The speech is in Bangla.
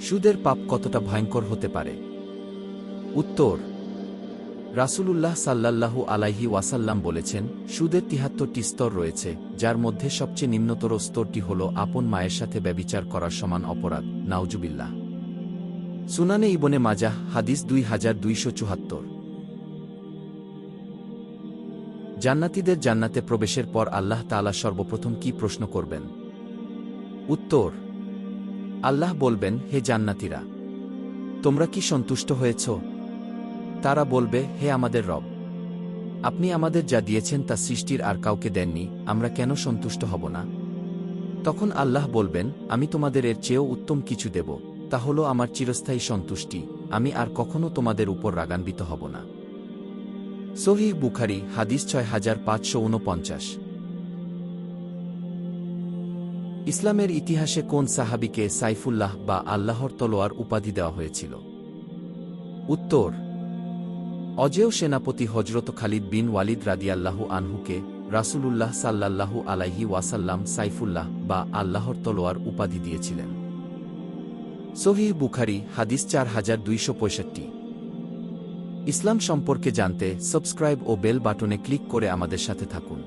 সুদের পাপ কতটা ভয়ঙ্কর হতে পারে? উত্তর, রাসূলুল্লাহ সাল্লাল্লাহু আলাইহি ওয়াসাল্লাম বলেছেন, সুদের ৭৩টি স্তর রয়েছে, যার মধ্যে সবচেয়ে নিম্নতর স্তরটি হল আপন মায়ের সাথে ব্যভিচার করার সমান অপরাধ। নাউজুবিল্লাহ। সুনানে ইবনে মাজাহ, হাদিস ২২৭৪। জান্নাতীদের জান্নাতে প্রবেশের পর আল্লাহ তাআলা সর্বপ্রথম কি প্রশ্ন করবেন? উত্তর, আল্লাহ বলবেন, হে জান্নাতীরা, তোমরা কি সন্তুষ্ট হয়েছ? তারা বলবে, হে আমাদের রব, আপনি আমাদের যা দিয়েছেন তা সৃষ্টির আর কাউকে দেননি, আমরা কেন সন্তুষ্ট হব না? তখন আল্লাহ বলবেন, আমি তোমাদের এর চেয়েও উত্তম কিছু দেব, তা হল আমার চিরস্থায়ী সন্তুষ্টি, আমি আর কখনো তোমাদের উপর রাগান্বিত হব না। সহিহ বুখারী, হাদিস ৬৫৪৯। ইসলামের ইতিহাসে কোন সাহাবীকে সাইফুল্লাহ বা আল্লাহর তলোয়ার উপাধি দেওয়া হয়েছিল? উত্তর, অজেয় সেনাপতি হজরত খালিদ বিন ওয়ালিদ রাদিয়াল্লাহু আনহুকে রাসূলুল্লাহ সাল্লাল্লাহু আলাইহি ওয়াসাল্লাম সাইফুল্লাহ বা আল্লাহর তলোয়ার উপাধি দিয়েছিলেন। সহিহ বুখারী, হাদিস ৪২৬৫। ইসলাম সম্পর্কে জানতে সাবস্ক্রাইব ও বেল বাটনে ক্লিক করে আমাদের সাথে থাকুন।